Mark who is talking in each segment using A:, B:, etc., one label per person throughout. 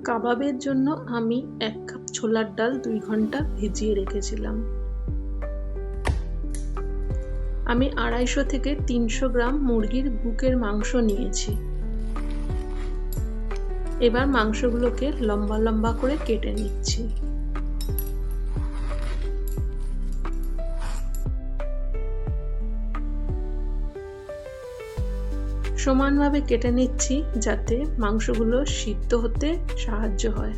A: কাবাবের জন্য আমি 1 কাপ ছোলার ডাল 2 ঘন্টা ভিজিয়ে রেখেছিলাম। আমি 250 থেকে 300 গ্রাম মুরগির বুকের মাংস নিয়েছি। এবার মাংসগুলোকে লম্বা লম্বা করে কেটে নিচ্ছি। সমানভাবে কেটে নিচ্ছি যাতে মাংসগুলো সিদ্ধ হতে সাহায্য হয়।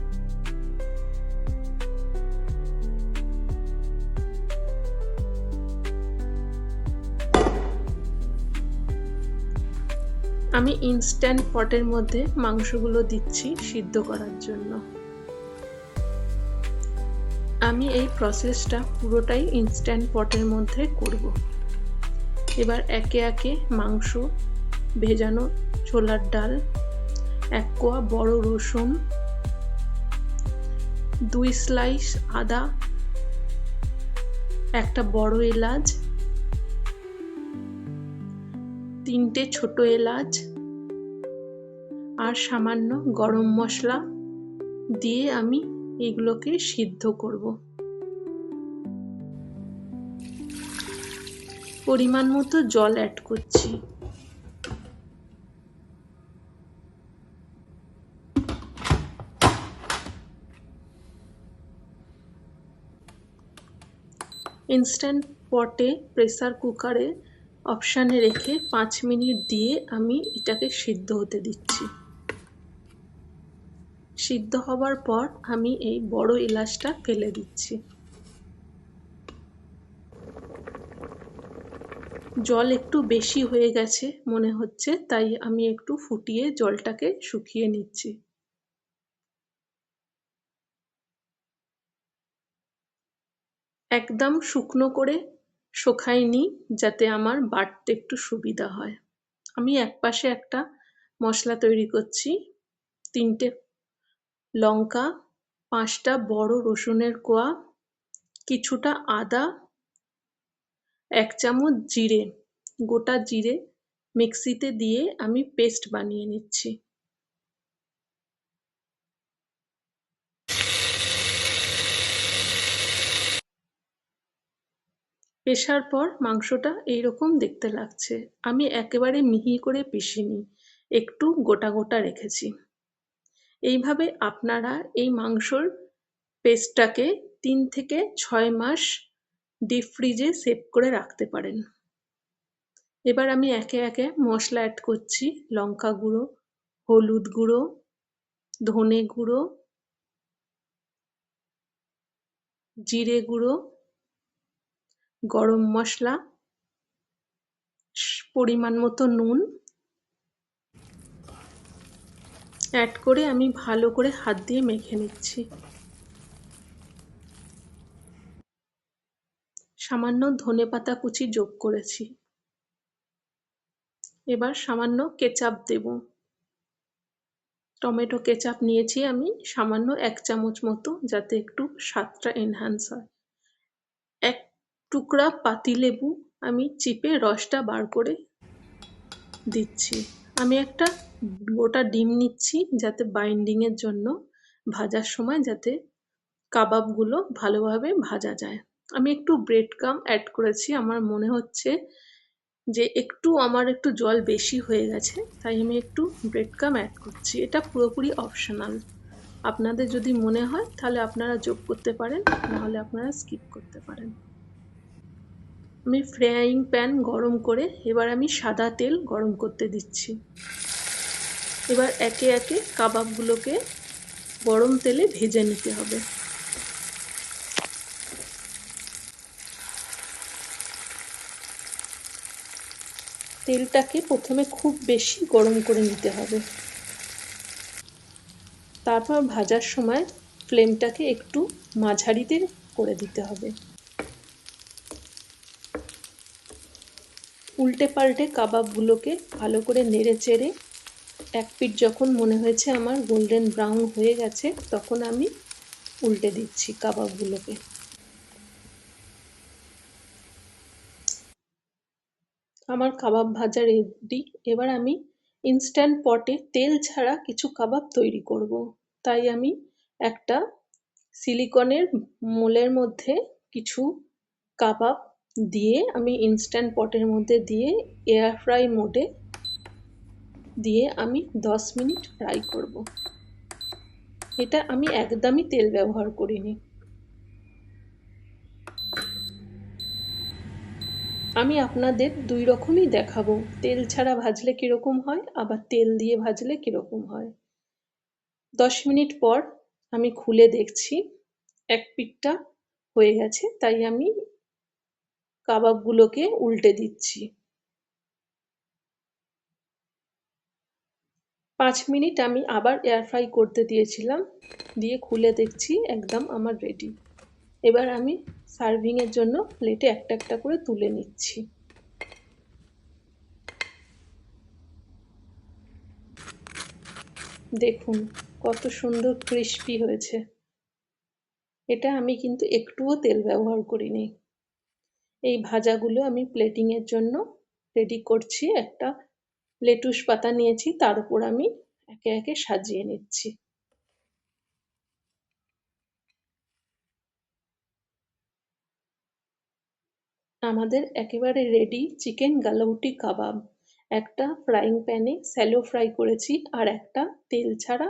A: আমি ইনস্ট্যান্ট পটের মধ্যে মাংসগুলো দিচ্ছি সিদ্ধ করার জন্য। আমি এই প্রসেসটা পুরোটাই ইনস্ট্যান্ট পটের মধ্যে করব। এবার একে একে মাংস, ভেজানো ছোলার ডাল, 1 কোয়া বড় রসুন, 2 স্লাইস আদা, একটা বড় এলাচ, 3টে ছোট এলাচ আর সামান্য গরম মশলা দিয়ে আমি এগুলোকে সিদ্ধ করব। পরিমাণ মতো জল অ্যাড করছি। ইনস্ট্যান্ট পটে প্রেসার কুকারে অপশানে রেখে 5 মিনিট দিয়ে আমি এটাকে সিদ্ধ হতে দিচ্ছি। সিদ্ধ হবার পর আমি এই বড় এলাচটা ফেলে দিচ্ছি। জল একটু বেশি হয়ে গেছে মনে হচ্ছে, তাই আমি একটু ফুটিয়ে জলটাকে শুকিয়ে নিচ্ছি। একদম শুকনো করে শোকাইনি যাতে আমার বাটতে একটু সুবিধা হয়। আমি একপাশে একটা মশলা তৈরি করছি। 3টে লঙ্কা, 5টা বড় রসুনের কোয়া, কিছুটা আদা, 1 চামচ জিরে, গোটা জিরে মিক্সিতে দিয়ে আমি পেস্ট বানিয়ে নিচ্ছি। পেশার পর মাংসটা এইরকম দেখতে লাগছে। আমি একেবারে মিহি করে পিষিনি, একটু গোটা গোটা রেখেছি। এইভাবে আপনারা এই মাংসর পেস্টটাকে 3 থেকে 6 মাস ডিপ ফ্রিজে সেভ করে রাখতে পারেন। এবার আমি একে একে মশলা অ্যাড করছি। লঙ্কা গুঁড়ো, হলুদ গুঁড়ো, ধনে গুঁড়ো, জিরে গুঁড়ো, গরম মশলা, পরিমাণ মতো নুন অ্যাড করে আমি ভালো করে হাত দিয়ে মেখে নিচ্ছি। সামান্য ধনেপাতা কুচি যোগ করেছি। এবার সামান্য কেচাপ দেব। টমেটো কেচাপ নিয়েছি আমি সামান্য 1 চামচ মতো, যাতে একটু স্বাদটা এনহ্যান্স হয়। 1 টুকরা পাতিলেবু আমি চিপে রসটা বার করে দিচ্ছি। আমি একটা গোটা ডিম নিচ্ছি যাতে বাইন্ডিংয়ের জন্য, ভাজার সময় যাতে কাবাবগুলো ভালোভাবে ভাজা যায়। আমি একটু ব্রেড ক্রাম্ব অ্যাড করেছি। আমার মনে হচ্ছে যে আমার একটু জল বেশি হয়ে গেছে, তাই আমি একটু ব্রেড ক্রাম্ব অ্যাড করছি। এটা পুরোপুরি অপশনাল। আপনাদের যদি মনে হয় তাহলে আপনারা যোগ করতে পারেন, নাহলে আপনারা স্কিপ করতে পারেন। আমি ফ্রাইং প্যান গরম করে এবার আমি সাদা তেল গরম করতে দিচ্ছি। এবার একে একে কাবাবগুলোকে গরম তেলে ভেজে নিতে হবে। তেলটাকে প্রথমে খুব বেশি গরম করে নিতে হবে। তারপর ভাজার সময় ফ্লেমটাকে একটু মাঝারিতে করে দিতে হবে। উল্টে পাল্টে কাবাবগুলোকে ভালো করে নেড়ে চেড়ে এক পিঠ যখন মনে হয়েছে আমার গোল্ডেন ব্রাউন হয়ে গেছে, তখন আমি উল্টে দিচ্ছি কাবাবগুলোকে। আমার কাবাব ভাজা রেডি। এবার আমি ইনস্ট্যান্ট পটে তেল ছাড়া কিছু কাবাব তৈরি করব। তাই আমি একটা সিলিকনের মোলের মধ্যে কিছু কাবাব দিয়ে আমি ইনস্ট্যান্ট পটের মধ্যে দিয়ে এয়ার ফ্রাই মোডে দিয়ে আমি 10 মিনিট ফ্রাই করব। এটা আমি একদমই তেল ব্যবহার করিনি। আমি আপনাদের দুই রকমই দেখাবো, তেল ছাড়া ভাজলে কিরকম হয় আবার তেল দিয়ে ভাজলে কিরকম হয়। 10 মিনিট পর আমি খুলে দেখছি এক পিঠটা হয়ে গেছে, তাই আমি কাবাবগুলোকে উল্টে দিচ্ছি। 5 মিনিট আমি আবার এয়ার ফ্রাই করতে দিয়েছিলাম, দিয়ে খুলে দেখছি একদম আমার রেডি। এবার আমি সার্ভিং এর জন্য প্লেটে একটা একটা করে তুলে নিচ্ছি। দেখুন কত সুন্দর ক্রিস্পি হয়েছে। এটা আমি কিন্তু একটুও তেল ব্যবহার করিনি। এই ভাজাগুলো আমি প্লেটিং এর জন্য রেডি করছি। একটা লেটুস পাতা নিয়েছি, তার উপর আমি একে একে সাজিয়ে নিচ্ছি। আমাদের একেবারে রেডি চিকেন গালাউটি কাবাব। একটা ফ্রাইং প্যানে স্যালো ফ্রাই করেছি আর একটা তেল ছাড়া